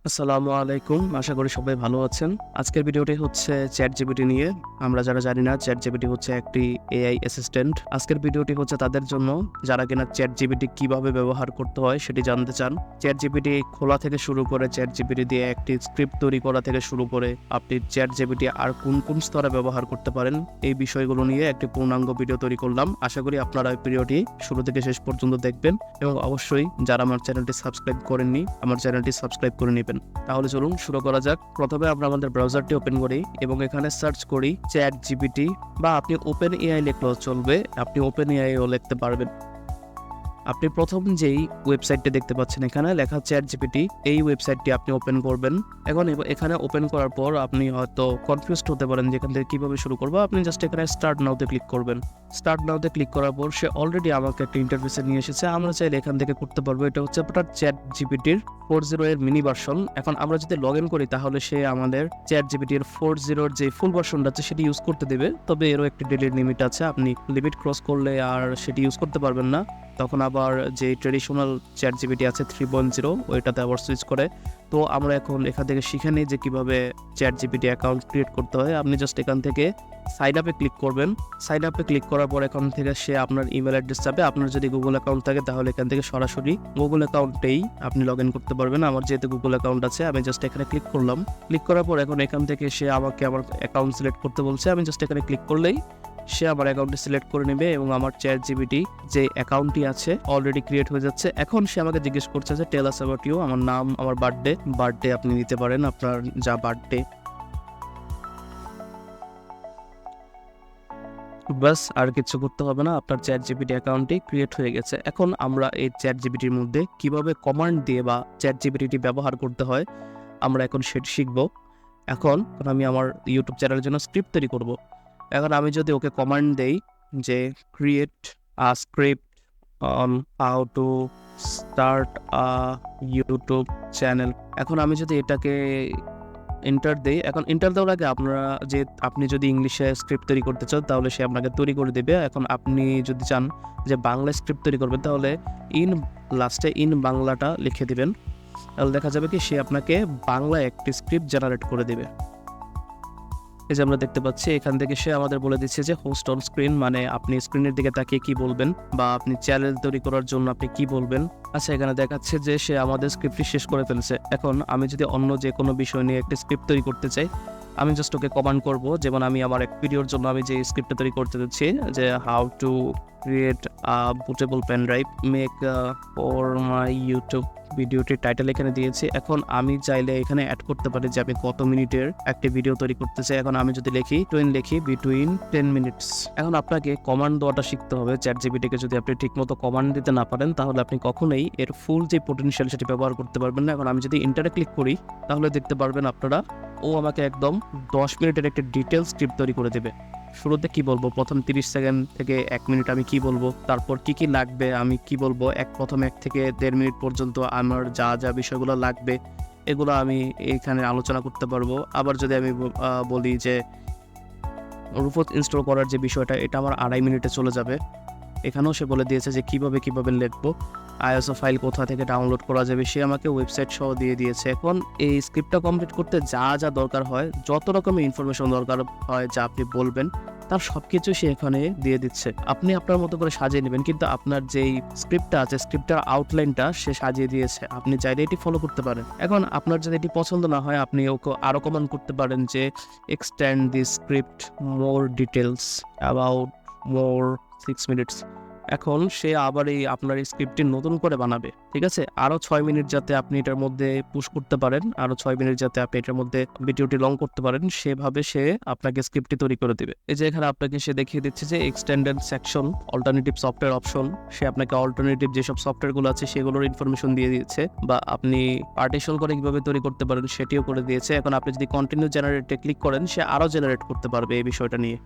আসসালামু আলাইকুম। আশা করি সবাই ভালো আছেন। আজকের ভিডিওটি হচ্ছে ChatGPT নিয়ে। আমরা যারা জানি না ChatGPT হচ্ছে একটি AI অ্যাসিস্ট্যান্ট। আজকের ভিডিওটি হচ্ছে তাদের জন্য যারা কিনা ChatGPT কিভাবে ব্যবহার করতে হয় সেটি জানতে চান। ChatGPT খোলা থেকে শুরু করে ChatGPT দিয়ে একটি স্ক্রিপ্ট তৈরি করা থেকে শুরু করে আপনি ChatGPT আর কোন স্তরে ব্যবহার করতে পারেন এই বিষয়গুলো নিয়ে একটি পূর্ণাঙ্গ ভিডিও তৈরি করলাম। আশা করি আপনারা এই ভিডিওটি শুরু থেকে শেষ পর্যন্ত দেখবেন এবং অবশ্যই যারা আমার চ্যানেলটি সাবস্ক্রাইব করেননি আমার চ্যানেলটি সাবস্ক্রাইব করে নেবেন। তাহলে চলুন শুরু করা যাক। প্রথমে আমরা আমাদের ব্রাউজারটি ওপেন করি এবং এখানে সার্চ করি ChatGPT, বা আপনি ওপেন এআই লিখলেও চলবে, আপনি ওপেন এআইও লিখতে পারবেন। আপনি প্রথম যেই ওয়েবসাইটটি দেখতে পাচ্ছেন এখানে লেখা ChatGPT, এই ওয়েবসাইটটি আপনি ওপেন করবেন। এখন এখানে ওপেন করার পর আপনি হয়তো কনফিউজড হতে পারেন যে এখান থেকে কীভাবে শুরু করবো। আপনি জাস্ট এখানে স্টার্ট নাওতে ক্লিক করবেন। স্টার্ট নাওতে ক্লিক করার পর সে অলরেডি আমাকে একটা ইন্টারফেসে নিয়ে এসেছে। আমরা চাইলে এখান থেকে করতে পারবো। এটা হচ্ছে আপনার ChatGPT-র 4.0 এর মিনি ভার্সন। এখন আমরা যদি লগ ইন করি তাহলে সে আমাদের ChatGPT-র 4.0 যে ফুল ভার্সনটা আছে সেটি ইউজ করতে দেবে, তবে এরও একটি ডেলির লিমিট আছে। আপনি লিমিট ক্রস করলে আর সেটি ইউজ করতে পারবেন না। তখন আবার যে ট্রেডিশনাল ChatGPT আছে 3.0 ওইটাতে আবার সুইচ করে। তো আমরা এখন এখান থেকে শিখে নিই যে কীভাবে ChatGPT অ্যাকাউন্ট ক্রিয়েট করতে হয়। আপনি জাস্ট এখান থেকে সাইন আপে ক্লিক করবেন। সাইন আপে ক্লিক করার পর এখান থেকে সে আপনার ইমেল অ্যাড্রেস চাবে। আপনার যদি গুগল অ্যাকাউন্ট থাকে তাহলে এখান থেকে সরাসরি গুগল অ্যাকাউন্টেই আপনি লগ ইন করতে পারবেন। আমার যেহেতু গুগল অ্যাকাউন্ট আছে আমি জাস্ট এখানে ক্লিক করলাম। ক্লিক করার পর এখন এখান থেকে সে আমাকে আমার অ্যাকাউন্ট সিলেক্ট করতে বলছে। আমি জাস্ট এখানে ক্লিক করলেই সে আমার অ্যাকাউন্টটি সিলেক্ট করে নেবে এবং আমার ChatGPT যে অ্যাকাউন্টটি আছে অলরেডি ক্রিয়েট হয়ে যাচ্ছে। এখন সে আমাকে জিজ্ঞেস করছে যে টেল আস অ্যাবাউট ইউ, আমার নাম, আমার বার্থডে আপনি নিতে পারেন, আপনার যা বার্থডে। বাস, আর কিছু করতে হবে না, আপনার ChatGPT অ্যাকাউন্টটি ক্রিয়েট হয়ে গেছে। এখন আমরা এই ChatGPT-র মধ্যে কিভাবে কমান্ড দিয়ে বা ChatGPT-টি ব্যবহার করতে হয় আমরা এখন সেটি শিখব। এখন আমি আমার ইউটিউব চ্যানেলের জন্য স্ক্রিপ্ট তৈরি করব। এখন আমি যদি ওকে কমান্ড দেই যে create a script on how to start a YouTube channel, এখন আমি যদি এটাকে এন্টার দেই, এখন এন্টার দেওয়ার আগে আপনি যদি ইংলিশে স্ক্রিপ্ট তৈরি করতে চান তাহলে সে আপনাকে তৈরি করে দেবে। এখন আপনি যদি চান যে বাংলা স্ক্রিপ্ট তৈরি করবেন তাহলে লাস্টে ইন বাংলাটা লিখে দিবেন। তাহলে দেখা যাবে কি সে আপনাকে বাংলা একটি স্ক্রিপ্ট জেনারেট করে দেবে। এই যে আমরা দেখতে পাচ্ছি এখান থেকে সে আমাদের বলে দিচ্ছে যে হোস্ট অন স্ক্রিন, মানে আপনি স্ক্রিনের দিকে তাকিয়ে কি বলবেন বা আপনি চ্যানেল তৈরি করার জন্য আপনি কি বলবেন। আচ্ছা, এখানে দেখাচ্ছে যে সে আমাদের স্ক্রিপ্টটি শেষ করে ফেলেছে। এখন আমি যদি অন্য যে কোনো বিষয় নিয়ে একটি স্ক্রিপ্ট তৈরি করতে চাই আমি জাস্ট ওকে কমান্ড করব। যেমন আমি আমার এক ভিডিওর জন্য আমি যে স্ক্রিপ্টটা তৈরি করতে যাচ্ছি যে how to create a bootable pen drive make for my YouTube, ভিডিওটির টাইটেল এখানে দিয়েছি। এখন আমি চাইলে এখানে অ্যাড করতে পারি যে আমি কত মিনিটের একটি ভিডিও তৈরি করতে চাই। এখন আমি যদি লিখি বিটুইন 10 মিনিটস। এখন আপনাকে কমান্ড দেওয়াটা শিখতে হবে। ChatGPT-কে যদি আপনি ঠিকমতো কমান্ড দিতে না পারেন তাহলে আপনি কখনোই এর ফুল যে পটেনশিয়াল সেটি ব্যবহার করতে পারবেন না। এখন আমি যদি এন্টারে ক্লিক করি তাহলে দেখতে পারবেন আপনারা ও আমাকে একদম 10 মিনিটের একটা ডিটেল স্ক্রিপ্ট তৈরি করে দেবে। শুরুতে কি বলবো, প্রথম 30 সেকেন্ড থেকে 1 মিনিট আমি কি বলবো, তারপর কি লাগবে আমি কি বলবো, প্রথম 1 থেকে 1.5 মিনিট পর্যন্ত আমার যা বিষয়গুলো লাগবে এগুলো আমি এইখানে আলোচনা করতে পারবো। আবার যদি আমি বলি যে রুপোত ইনস্টল করার যে বিষয়টা এটা আমার 2.5 মিনিটে চলে যাবে। এখানেও সে বলে দিয়েছে যে কিভাবে লিখবো, আইএসও ফাইল কোথা থেকে ডাউনলোড করা যাবে, সে আমাকে ওয়েবসাইট সহ দিয়ে দিয়েছে। এখন এই স্ক্রিপ্টটা কমপ্লিট করতে যা দরকার হয়, যত রকমের ইনফরমেশন দরকার হয় যা আপনি বলবেন তার সবকিছু সে এখানে দিয়ে দিচ্ছে। আপনি আপনার মতো করে সাজিয়ে নেবেন, কিন্তু আপনার যেই স্ক্রিপ্টটা আছে স্ক্রিপ্টের আউটলাইনটা সে সাজিয়ে দিয়েছে, আপনি চাইলে এটি ফলো করতে পারেন। এখন আপনার যদি এটি পছন্দ না হয় আপনি ওকে আরও কমান্ড করতে পারেন যে extend the script more details about more 6 minutes. এখন সে আবার আপনার এই স্ক্রিপ্টটি নতুন করে বানাবে, ঠিক আছে। আরও 6 মিনিট যাতে আপনি এটার মধ্যে পুশ করতে পারেন, আরও 6 মিনিট যাতে আপনি এটার মধ্যে ভিডিওটি লং করতে পারেন, সেভাবে সে আপনাকে স্ক্রিপ্টটি তৈরি করে দিবে। এই যে এখানে আপনাকে সে দেখিয়ে দিচ্ছে যে extended section alternative software option, সে আপনাকে অল্টারনেটিভ যেসব সফটওয়্যারগুলো আছে সেগুলোর ইনফরমেশন দিয়ে দিয়েছে, বা আপনি পার্টিশন করে কীভাবে তৈরি করতে পারেন সেটিও করে দিয়েছে। এখন আপনি যদি কন্টিনিউ জেনারেটে ক্লিক করেন সে আরও জেনারেট করতে পারবে এই বিষয়টা নিয়ে।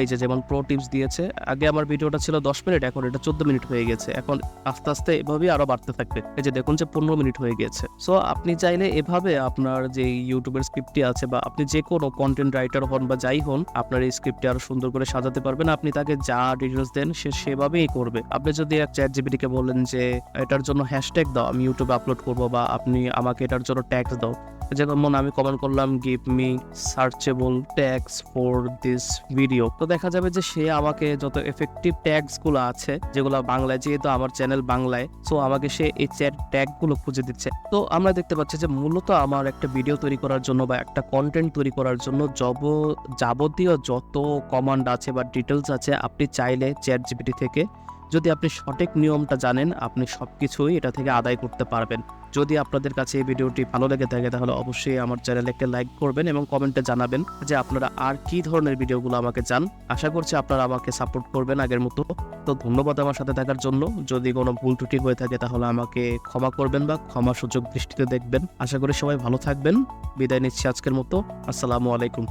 এই যে যেমন প্রো টিপস দিয়েছে, আগে আমার ভিডিওটা ছিল 10 মিনিট, এখন এটা 14 মিনিট হয়ে গেছে। এখন আস্তে আস্তে এভাবেই আরো বাড়তে থাকবে। এই যে দেখুন যে 15 মিনিট হয়ে গেছে। সো আপনি চাইলে এভাবে আপনার যে ইউটিউবের স্ক্রিপ্টটি আছে, বা আপনি যে কোনো কন্টেন্ট রাইটার হন বা যাই হন, আপনার এই স্ক্রিপ্টটি আরো সুন্দর করে সাজাতে পারবেন। আপনি তাকে যা ডিটেলস দেন সে সেভাবেই করবে। আপনি যদি এক চ্যাট জিপিটিকে বলেন যে এটার জন্য হ্যাশট্যাগ দাও, আমি ইউটিউবে আপলোড করবো, বা আপনি আমাকে এটার জন্য ট্যাগস দাও, যেমন আমি কমেন্ট করলাম give me searchable tags for this video, তো দেখা যাবে যে সে আমাকে যত এফেক্টিভ ট্যাগস গুলো আছে, যেগুলো বাংলায়, যেহেতু আমার চ্যানেল বাংলায়, সো আমাকে সে এই ট্যাগ গুলো খুঁজে দিচ্ছে। তো আমরা দেখতে পাচ্ছি যে মূলত আমার একটা ভিডিও তৈরি করার জন্য বা একটা কন্টেন্ট তৈরি করার জন্য যাবতীয় যত কমান্ড আছে বা ডিটেলস আছে, আপনি চাইলে চ্যাট জিপিটি থেকে, যদি আপনি সঠিক নিয়মটা জানেন, আপনি সবকিছুই এটা থেকে আদায় করতে পারবেন। যদি আপনাদের কাছে এই ভিডিওটি ভালো লেগে থাকে, তাহলে অবশ্যই আমার চ্যানেলে একটা লাইক করবেন এবং কমেন্টে জানাবেন যে আপনারা আর কি ধরনের ভিডিওগুলো আমাকে চান। আশা করছি আপনারা আমাকে সাপোর্ট করবেন আগের মতো। তো ধন্যবাদ আমার সাথে থাকার জন্য। যদি কোনো ভুল ত্রুটি হয়ে থাকে তাহলে আমাকে ক্ষমা করবেন বা ক্ষমা সুযোগ দৃষ্টিতে দেখবেন। আশা করি সবাই ভালো থাকবেন। বিদায় নিচ্ছি আজকের মতো। আসসালামু আলাইকুম।